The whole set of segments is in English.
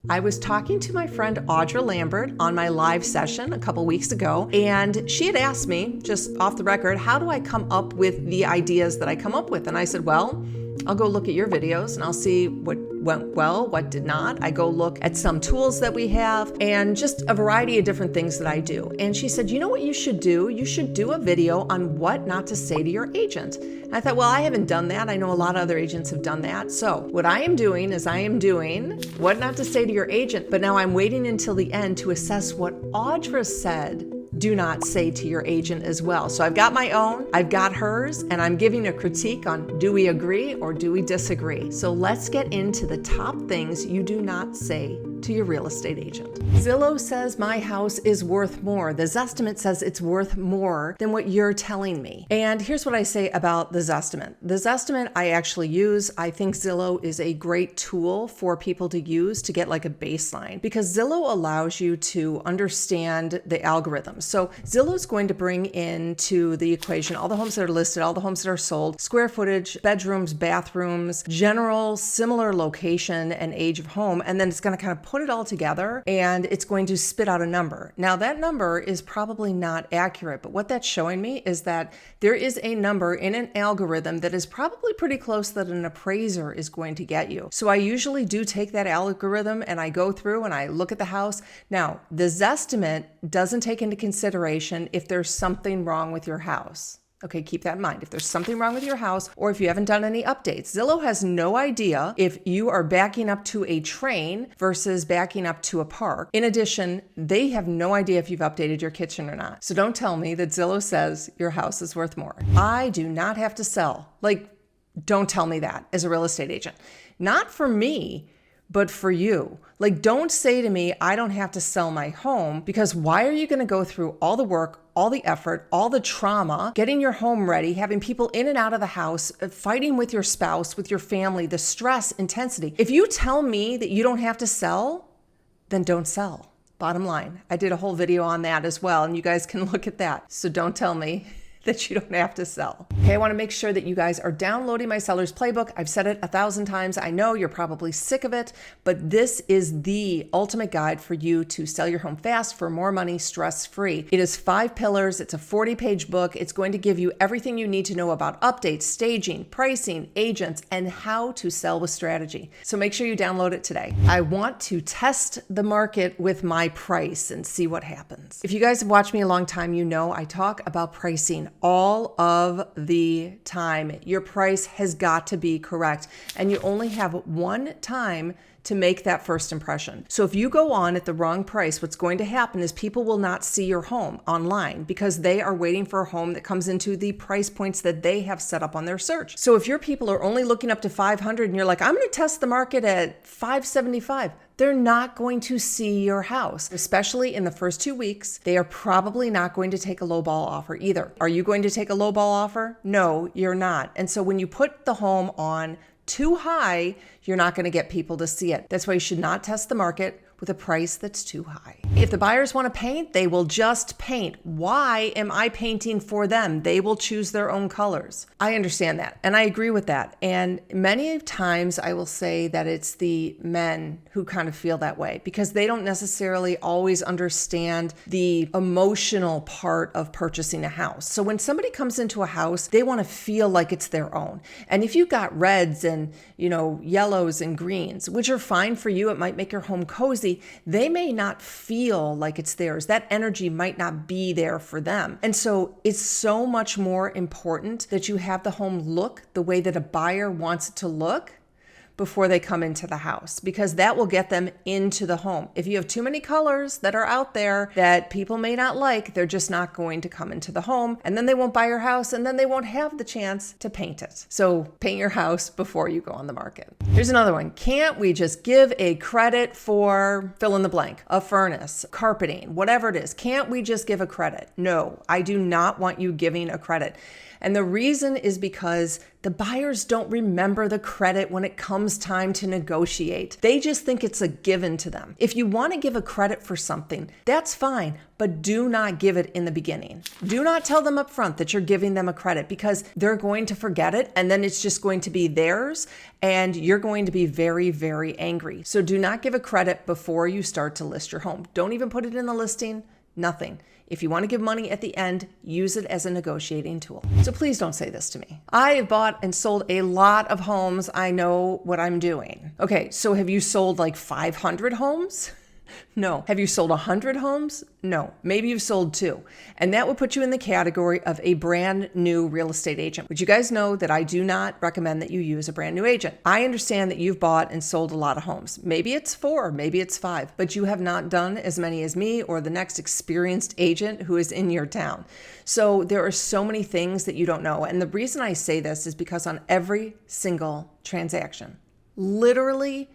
I was talking to my friend Audra Lambert on my live session a couple weeks ago, and she had asked me, just off the record, how do I come up with the ideas that I come up with? And I said, well, I'll go look at your videos and I'll see what went well, what did not. I go look at some tools that we have and just a variety of different things that I do. And she said, you know what you should do? You should do a video on what not to say to your agent. And I thought, well, I haven't done that. I know a lot of other agents have done that. So what I am doing is I am doing what not to say to your agent, but now I'm waiting until the end to assess what Audra said do not say to your agent as well. So I've got my own, I've got hers, and I'm giving a critique on do we agree or do we disagree? So let's get into the top things you do not say to your real estate agent. Zillow says my house is worth more. The Zestimate says it's worth more than what you're telling me. And here's what I say about the Zestimate. The Zestimate I actually use. I think Zillow is a great tool for people to use to get like a baseline, because Zillow allows you to understand the algorithms. So Zillow's going to bring into the equation all the homes that are listed, all the homes that are sold, square footage, bedrooms, bathrooms, general similar location and age of home, and then it's going to kind of put it all together and it's going to spit out a number. Now that number is probably not accurate, but what that's showing me is that there is a number in an algorithm that is probably pretty close that an appraiser is going to get you. So I usually do take that algorithm and I go through and I look at the house. Now, the Zestimate doesn't take into consideration if there's something wrong with your house. Okay, keep that in mind. If there's something wrong with your house or if you haven't done any updates, Zillow has no idea if you are backing up to a train versus backing up to a park. In addition, they have no idea if you've updated your kitchen or not. So don't tell me that Zillow says your house is worth more. I do not have to sell. Like, don't tell me that as a real estate agent. Not for me, but for you. Like, don't say to me, I don't have to sell my home, because why are you going to go through all the work, all the effort, all the trauma, getting your home ready, having people in and out of the house, fighting with your spouse, with your family, the stress, intensity. If you tell me that you don't have to sell, then don't sell. Bottom line. I did a whole video on that as well, and you guys can look at that. So don't tell me that you don't have to sell. Okay, I want to make sure that you guys are downloading my seller's playbook. I've said it 1,000 times. I know you're probably sick of it, but this is the ultimate guide for you to sell your home fast for more money, stress-free. It is 5 pillars. It's a 40-page book. It's going to give you everything you need to know about updates, staging, pricing, agents, and how to sell with strategy. So make sure you download it today. I want to test the market with my price and see what happens. If you guys have watched me a long time, you know I talk about pricing all of the time. Your price has got to be correct, and you only have one time to make that first impression. So if you go on at the wrong price, what's going to happen is people will not see your home online because they are waiting for a home that comes into the price points that they have set up on their search. So if your people are only looking up to 500 and you're like, I'm going to test the market at 575, they're not going to see your house, especially in the first 2 weeks. They are probably not going to take a lowball offer either. Are you going to take a lowball offer? No, you're not. And so when you put the home on too high, you're not going to get people to see it. That's why you should not test the market with a price that's too high. If the buyers want to paint, they will just paint. Why am I painting for them? They will choose their own colors. I understand that, and I agree with that. And many times I will say that it's the men who kind of feel that way because they don't necessarily always understand the emotional part of purchasing a house. So when somebody comes into a house, they want to feel like it's their own. And if you've got reds and, yellows and greens, which are fine for you, it might make your home cozy, they may not feel like it's theirs. That energy might not be there for them. And so it's so much more important that you have the home look the way that a buyer wants it to look before they come into the house, because that will get them into the home. If you have too many colors that are out there that people may not like, they're just not going to come into the home, and then they won't buy your house, and then they won't have the chance to paint it. So paint your house before you go on the market. Here's another one. Can't we just give a credit for fill in the blank, a furnace, carpeting, whatever it is? Can't we just give a credit? No, I do not want you giving a credit. And the reason is because the buyers don't remember the credit when it comes time to negotiate. They just think it's a given to them. If you want to give a credit for something, that's fine, but do not give it in the beginning. Do not tell them up front that you're giving them a credit, because they're going to forget it and then it's just going to be theirs and you're going to be very, very angry. So do not give a credit before you start to list your home. Don't even put it in the listing, nothing. If you want to give money at the end, use it as a negotiating tool. So please don't say this to me. I have bought and sold a lot of homes. I know what I'm doing. Okay, so have you sold like 500 homes? No. Have you sold 100 homes? No. Maybe you've sold 2. And that would put you in the category of a brand new real estate agent. But you guys know that I do not recommend that you use a brand new agent. I understand that you've bought and sold a lot of homes. Maybe it's 4, maybe it's 5, but you have not done as many as me or the next experienced agent who is in your town. So there are so many things that you don't know. And the reason I say this is because on every single transaction, literally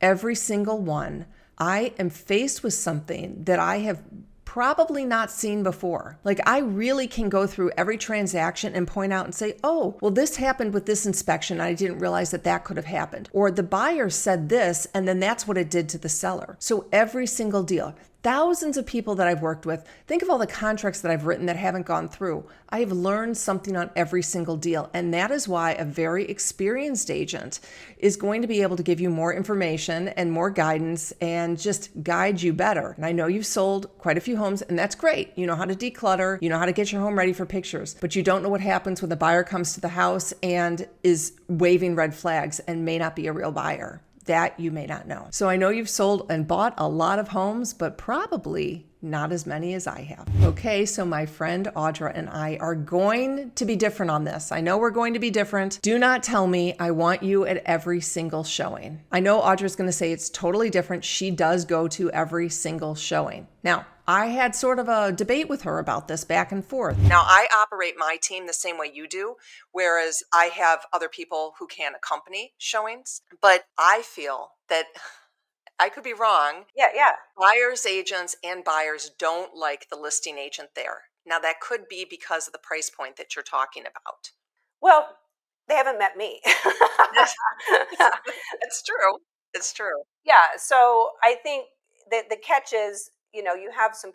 every single one, I am faced with something that I have probably not seen before. Like, I really can go through every transaction and point out and say, oh, well, this happened with this inspection. I didn't realize that that could have happened. Or the buyer said this, and then that's what it did to the seller. So every single deal, thousands of people that I've worked with, think of all the contracts that I've written that haven't gone through. I have learned something on every single deal. And that is why a very experienced agent is going to be able to give you more information and more guidance and just guide you better. And I know you've sold quite a few homes, and that's great. You know how to declutter, you know how to get your home ready for pictures, but you don't know what happens when the buyer comes to the house and is waving red flags and may not be a real buyer. That you may not know. So I know you've sold and bought a lot of homes, but probably not as many as I have. Okay, so my friend Audra and I are going to be different on this. I know we're going to be different. Do not tell me I want you at every single showing. I know Audra's going to say it's totally different. She does go to every single showing. Now, I had sort of a debate with her about this back and forth. Now, I operate my team the same way you do, whereas I have other people who can accompany showings. But I feel that I could be wrong. Yeah. Buyers agents and buyers don't like the listing agent there. Now, that could be because of the price point that you're talking about. Well, they haven't met me. It's true. It's true. Yeah. So I think that the catch is, you have some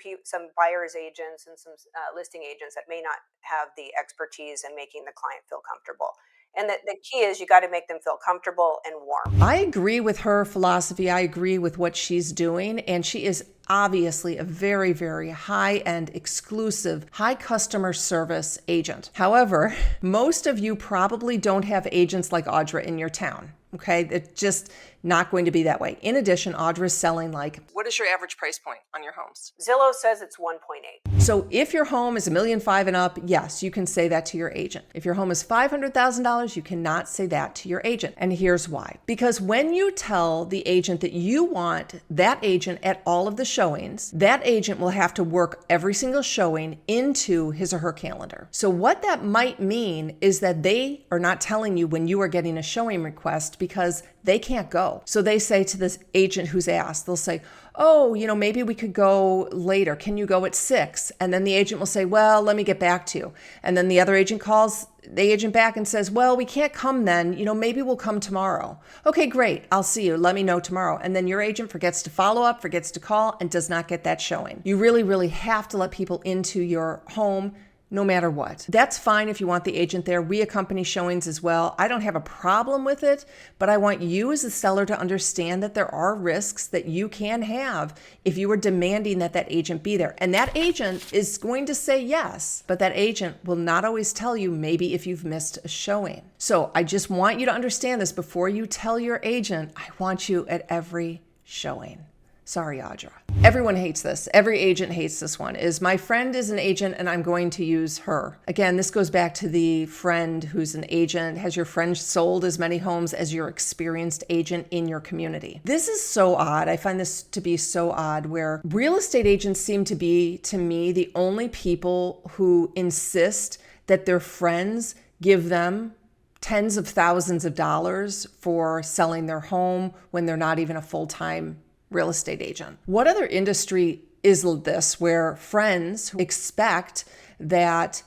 buyer's agents and some listing agents that may not have the expertise in making the client feel comfortable. And the key is you got to make them feel comfortable and warm. I agree with her philosophy. I agree with what she's doing. And she is obviously a very, very high-end, exclusive, high customer service agent. However, most of you probably don't have agents like Audra in your town. Okay, it's just not going to be that way. In addition, Audra is selling what is your average price point on your homes? Zillow says it's 1.8. So if your home is $1.5 million and up, yes, you can say that to your agent. If your home is $500,000, you cannot say that to your agent. And here's why. Because when you tell the agent that you want that agent at all of the showings, that agent will have to work every single showing into his or her calendar. So what that might mean is that they are not telling you when you are getting a showing request because they can't go. So they say to this agent who's asked, they'll say, oh, maybe we could go later. Can you go at 6? And then the agent will say, well, let me get back to you. And then the other agent calls the agent back and says, well, we can't come then. Maybe we'll come tomorrow. Okay, great. I'll see you. Let me know tomorrow. And then your agent forgets to follow up, forgets to call, and does not get that showing. You really, really have to let people into your home no matter what. That's fine if you want the agent there. We accompany showings as well. I don't have a problem with it, but I want you as a seller to understand that there are risks that you can have if you are demanding that that agent be there. And that agent is going to say yes, but that agent will not always tell you maybe if you've missed a showing. So I just want you to understand this before you tell your agent, I want you at every showing. Sorry, Audra. Everyone hates this. Every agent hates this one. Is my friend is an agent and I'm going to use her. Again, this goes back to the friend who's an agent. Has your friend sold as many homes as your experienced agent in your community? This is so odd. I find this to be so odd where real estate agents seem to be, to me, the only people who insist that their friends give them tens of thousands of dollars for selling their home when they're not even a full-time real estate agent. What other industry is this where friends expect that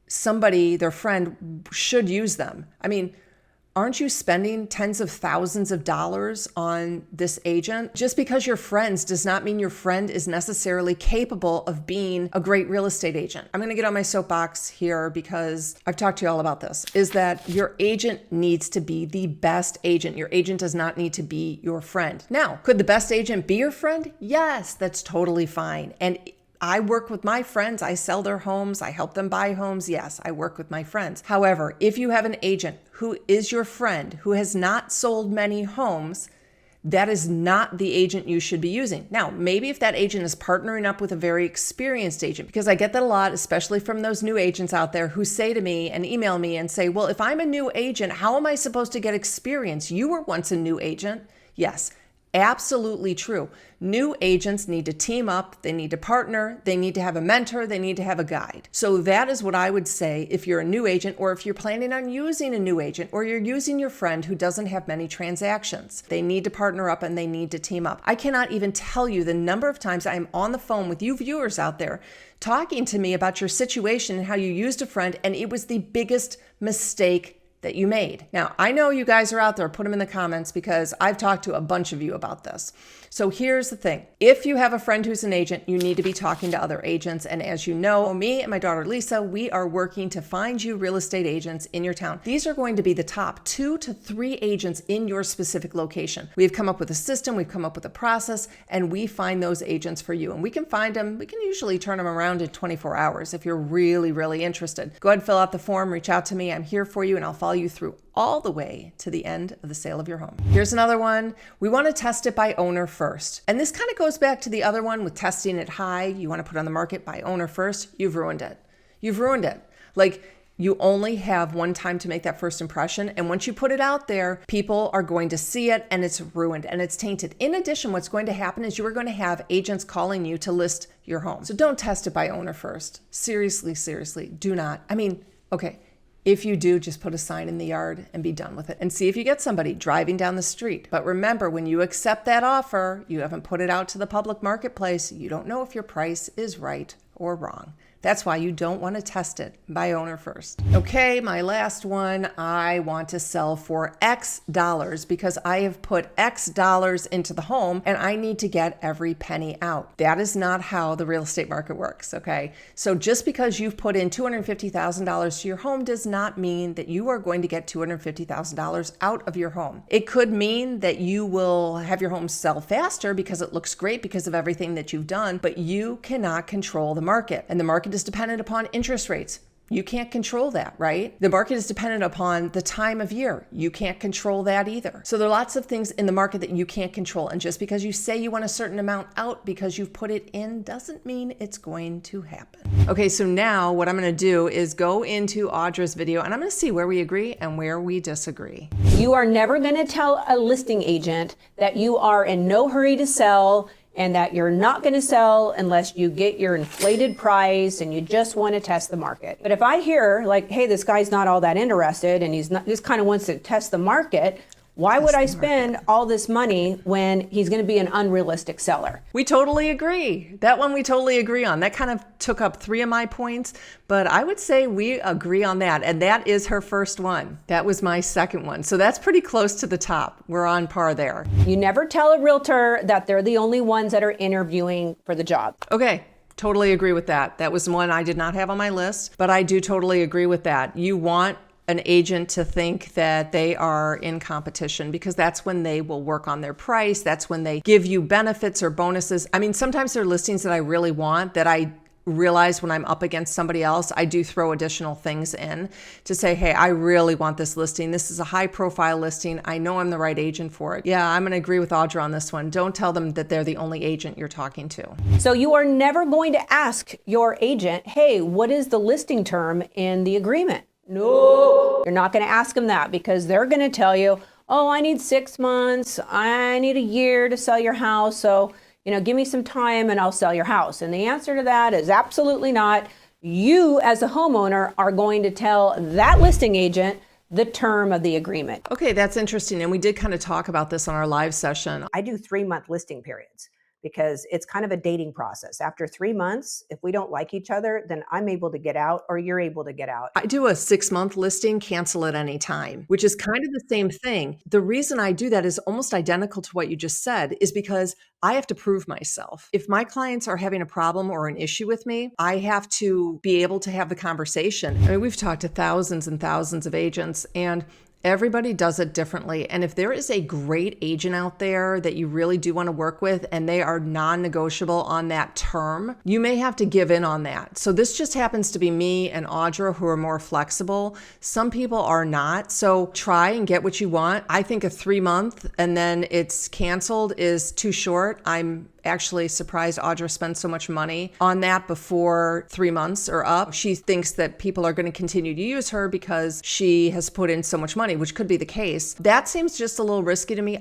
somebody, their friend, should use them. I mean, aren't you spending tens of thousands of dollars on this agent? Just because you're friends does not mean your friend is necessarily capable of being a great real estate agent. I'm going to get on my soapbox here because I've talked to you all about this, is that your agent needs to be the best agent. Your agent does not need to be your friend. Now, could the best agent be your friend? Yes, that's totally fine. And I work with my friends. I sell their homes. I help them buy homes. Yes, I work with my friends. However, if you have an agent who is your friend, who has not sold many homes, that is not the agent you should be using. Now, maybe if that agent is partnering up with a very experienced agent, because I get that a lot, especially from those new agents out there who say to me and email me and say, well, if I'm a new agent, how am I supposed to get experience? You were once a new agent. Yes. Absolutely true. New agents need to team up, they need to partner, they need to have a mentor, they need to have a guide. So that is what I would say if you're a new agent, or if you're planning on using a new agent, or you're using your friend who doesn't have many transactions. They need to partner up and they need to team up. I cannot even tell you the number of times I'm on the phone with you viewers out there talking to me about your situation and how you used a friend, and it was the biggest mistake that you made. Now, I know you guys are out there, put them in the comments because I've talked to a bunch of you about this. So here's the thing. If you have a friend who's an agent, you need to be talking to other agents. And as you know, me and my daughter Lisa, we are working to find you real estate agents in your town. These are going to be the top 2 to 3 agents in your specific location. We've come up with a system, we've come up with a process, and we find those agents for you. And we can find them, we can usually turn them around in 24 hours if you're really, really interested. Go ahead and fill out the form, reach out to me. I'm here for you, and I'll follow you through all the way to the end of the sale of your home. Here's another one. We want to test it by owner first. And this kind of goes back to the other one with testing it high. You want to put on the market by owner first. You've ruined it. You've ruined it. Like, you only have one time to make that first impression. And once you put it out there, people are going to see it and it's ruined and it's tainted. In addition, what's going to happen is you are going to have agents calling you to list your home. So don't test it by owner first. Seriously, seriously, do not. I mean, okay. If you do, just put a sign in the yard and be done with it and see if you get somebody driving down the street. But remember, when you accept that offer, you haven't put it out to the public marketplace. You don't know if your price is right or wrong. That's why you don't want to test it by owner first. Okay, my last one. I want to sell for X dollars because I have put X dollars into the home and I need to get every penny out. That is not how the real estate market works, okay? So just because you've put in $250,000 to your home does not mean that you are going to get $250,000 out of your home. It could mean that you will have your home sell faster because it looks great because of everything that you've done, but you cannot control the market. And the market is dependent upon interest rates. You can't control that, right? The market is dependent upon the time of year. You can't control that either. So there are lots of things in the market that you can't control. And just because you say you want a certain amount out because you've put it in doesn't mean it's going to happen. Okay, so now what I'm going to do is go into Audra's video and I'm going to see where we agree and where we disagree. You are never going to tell a listing agent that you are in no hurry to sell and that you're not going to sell unless you get your inflated price and you just want to test the market. But if I hear like, hey, this guy's not all that interested and he's not, just kind of wants to test the market, why would I spend all this money when he's going to be an unrealistic seller? We totally agree. That one we totally agree on. That kind of took up 3 of my points, but I would say we agree on that. And that is her first one. That was my second one. So that's pretty close to the top. We're on par there. You never tell a realtor that they're the only ones that are interviewing for the job. Okay. Totally agree with that. That was one I did not have on my list, but I do totally agree with that. You want an agent to think that they are in competition because that's when they will work on their price. That's when they give you benefits or bonuses. I mean, sometimes there are listings that I really want that I realize when I'm up against somebody else, I do throw additional things in to say, hey, I really want this listing. This is a high profile listing. I know I'm the right agent for it. Yeah, I'm going to agree with Audra on this one. Don't tell them that they're the only agent you're talking to. So you are never going to ask your agent, hey, what is the listing term in the agreement? No, you're not going to ask them that because they're going to tell you, oh, I need 6 months. I need a year to sell your house. So, give me some time and I'll sell your house. And the answer to that is absolutely not. You as a homeowner are going to tell that listing agent the term of the agreement. Okay, that's interesting. And we did kind of talk about this on our live session. I do 3-month listing periods. because it's kind of a dating process. After 3 months, if we don't like each other, then I'm able to get out or you're able to get out. I do a 6-month listing, cancel at any time, which is kind of the same thing. The reason I do that is almost identical to what you just said, is because I have to prove myself. If my clients are having a problem or an issue with me, I have to be able to have the conversation. I mean, we've talked to thousands and thousands of agents, and everybody does it differently. And if there is a great agent out there that you really do want to work with and they are non-negotiable on that term, you may have to give in on that. So this just happens to be me and Audra who are more flexible. Some people are not. So try and get what you want. I think a 3-month and then it's canceled is too short. I'm actually surprised Audra spends so much money on that before 3 months or up. She thinks that people are going to continue to use her because she has put in so much money, which could be the case. That seems just a little risky to me.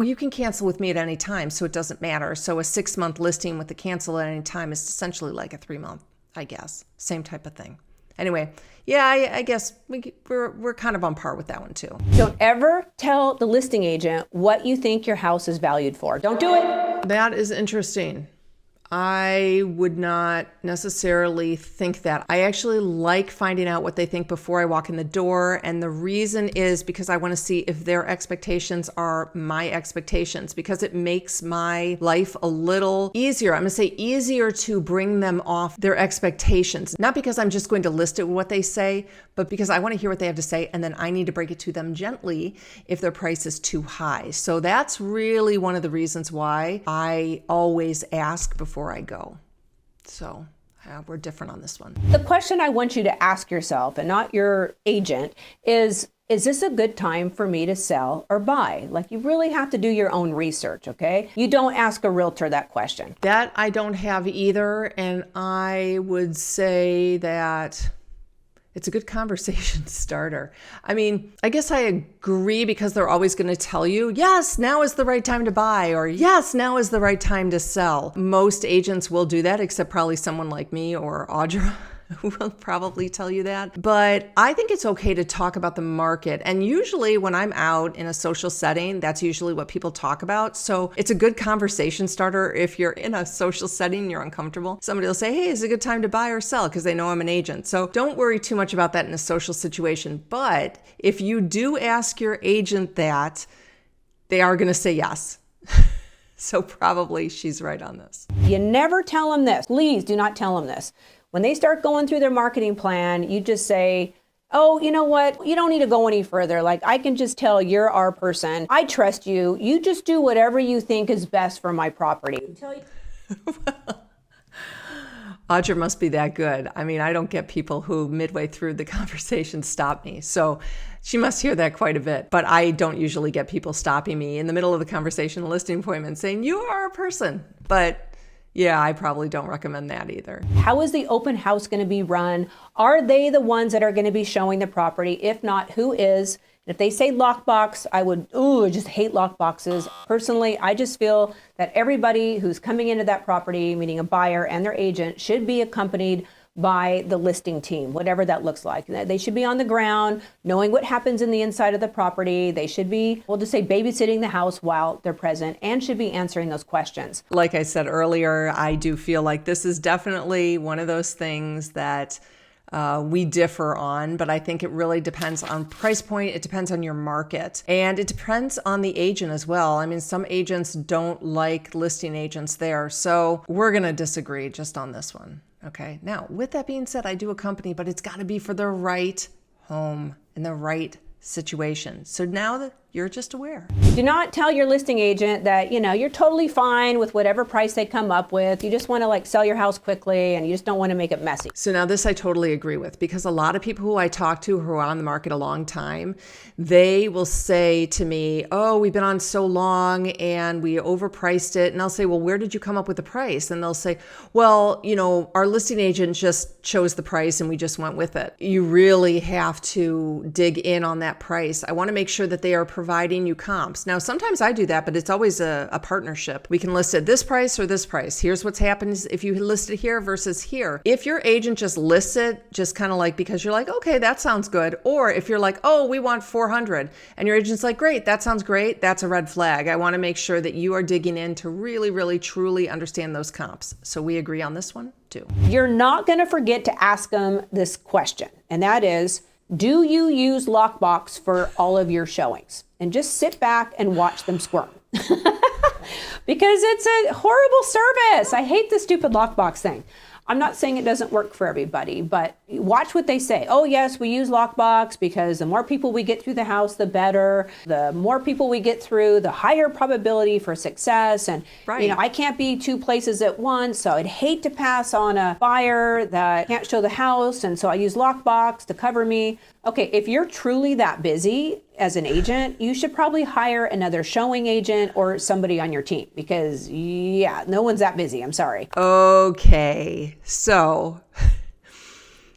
You can cancel with me at any time, so it doesn't matter. So a 6-month listing with the cancel at any time is essentially like a 3-month, I guess. Same type of thing. Anyway, yeah, I guess we're kind of on par with that one too. Don't ever tell the listing agent what you think your house is valued for. Don't do it. That is interesting. I would not necessarily think that. I actually like finding out what they think before I walk in the door. And the reason is because I want to see if their expectations are my expectations, because it makes my life a little easier. I'm going to say easier to bring them off their expectations. Not because I'm just going to list it with what they say, but because I want to hear what they have to say. And then I need to break it to them gently if their price is too high. So that's really one of the reasons why I always ask before I go. So we're different on this one. The question I want you to ask yourself, and not your agent, is this a good time for me to sell or buy? Like, you really have to do your own research, okay? You don't ask a realtor that question. That I don't have either. And I would say that it's a good conversation starter. I mean, I guess I agree because they're always going to tell you, yes, now is the right time to buy, or yes, now is the right time to sell. Most agents will do that, except probably someone like me or Audra who will probably tell you that. But I think it's okay to talk about the market. And usually when I'm out in a social setting, that's usually what people talk about. So it's a good conversation starter. If you're in a social setting, you're uncomfortable, somebody will say, hey, is it a good time to buy or sell? Because they know I'm an agent. So don't worry too much about that in a social situation. But if you do ask your agent that, they are going to say yes. So probably she's right on this. You never tell them this. Please do not tell them this. When they start going through their marketing plan, you just say, oh, you know what? You don't need to go any further. Like, I can just tell you're our person. I trust you. You just do whatever you think is best for my property. Audra must be that good. I mean, I don't get people who midway through the conversation stop me. So she must hear that quite a bit. But I don't usually get people stopping me in the middle of the conversation, listing appointment, saying, you are a person. But yeah, I probably don't recommend that either. How is the open house going to be run? Are they the ones that are going to be showing the property? If not, who is? If they say lockbox, I just hate lockboxes. Personally, I just feel that everybody who's coming into that property, meaning a buyer and their agent, should be accompanied by the listing team, whatever that looks like. They should be on the ground, knowing what happens in the inside of the property. They should be, we'll just say, babysitting the house while they're present, and should be answering those questions. Like I said earlier, I do feel like this is definitely one of those things that we differ on, but I think it really depends on price point. It depends on your market, and it depends on the agent as well. I mean, some agents don't like listing agents there, so we're going to disagree just on this one. Okay. Now, with that being said, I do accompany, but it's got to be for the right home in the right situation. So now that you're just aware. Do not tell your listing agent that, you're totally fine with whatever price they come up with. You just want to sell your house quickly and you just don't want to make it messy. So now this I totally agree with, because a lot of people who I talk to who are on the market a long time, they will say to me, oh, we've been on so long and we overpriced it. And I'll say, well, where did you come up with the price? And they'll say, well, our listing agent just chose the price and we just went with it. You really have to dig in on that price. I want to make sure that they are providing providing you comps. Now, sometimes I do that, but it's always a partnership. We can list at this price or this price. Here's what's happened if you list it here versus here. If your agent just lists it, just kind of like because you're like, okay, that sounds good. Or if you're like, oh, we want 400 and your agent's like, great, that sounds great. That's a red flag. I want to make sure that you are digging in to really, really, truly understand those comps. So we agree on this one too. You're not going to forget to ask them this question, and that is, do you use Lockbox for all of your showings? And just sit back and watch them squirm. Because it's a horrible service. I hate the stupid Lockbox thing. I'm not saying it doesn't work for everybody, but watch what they say. Oh, yes, we use Lockbox because the more people we get through the house, the better. The more people we get through, the higher probability for success. And, right. I can't be two places at once, so I'd hate to pass on a buyer that can't show the house, and so I use Lockbox to cover me. Okay, if you're truly that busy as an agent, you should probably hire another showing agent or somebody on your team because, yeah, no one's that busy. I'm sorry. Okay, so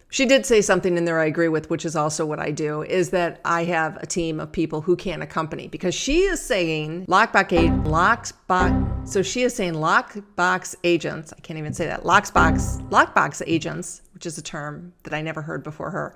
she did say something in there I agree with, which is also what I do, is that I have a team of people who can accompany because she is saying Lockbox agents, I can't even say that, Lockbox agents, which is a term that I never heard before her,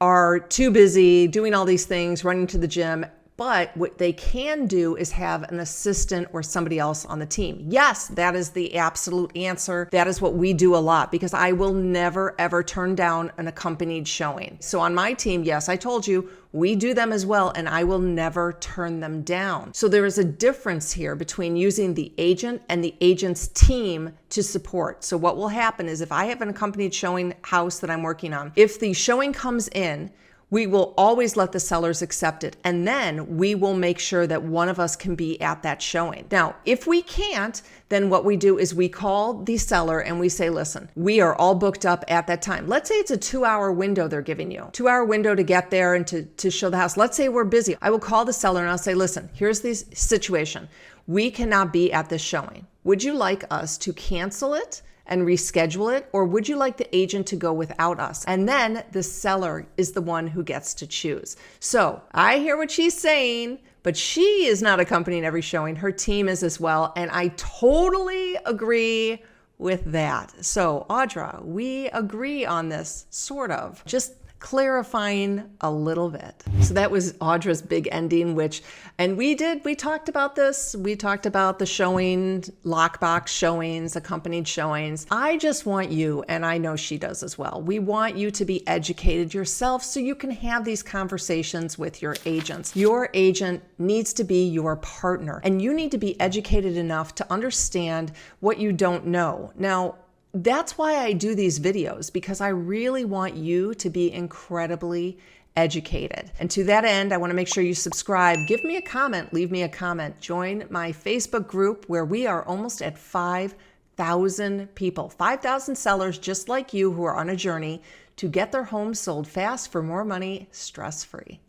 are too busy doing all these things, running to the gym. But what they can do is have an assistant or somebody else on the team. Yes, that is the absolute answer. That is what we do a lot because I will never, ever turn down an accompanied showing. So on my team, yes, I told you, we do them as well, and I will never turn them down. So there is a difference here between using the agent and the agent's team to support. So what will happen is if I have an accompanied showing house that I'm working on, if the showing comes in, we will always let the sellers accept it. And then we will make sure that one of us can be at that showing. Now, if we can't, then what we do is we call the seller and we say, listen, we are all booked up at that time. Let's say it's a 2-hour window they're giving you, 2-hour window to get there and to show the house. Let's say we're busy. I will call the seller and I'll say, listen, here's the situation. We cannot be at this showing. Would you like us to cancel it and reschedule it, or would you like the agent to go without us? And then the seller is the one who gets to choose. So I hear what she's saying, but she is not accompanying every showing. Her team is as well. And I totally agree with that. So Audra, we agree on this, sort of. Just clarifying a little bit. So that was Audra's big ending, we talked about this. We talked about the showing, Lockbox showings, accompanied showings. I just want you, and I know she does as well, we want you to be educated yourself so you can have these conversations with your agents. Your agent needs to be your partner, and you need to be educated enough to understand what you don't know. Now, that's why I do these videos, because I really want you to be incredibly educated. And to that end, I want to make sure you subscribe, give me a comment, leave me a comment, join my Facebook group where we are almost at 5,000 people, 5,000 sellers just like you who are on a journey to get their homes sold fast for more money, stress-free.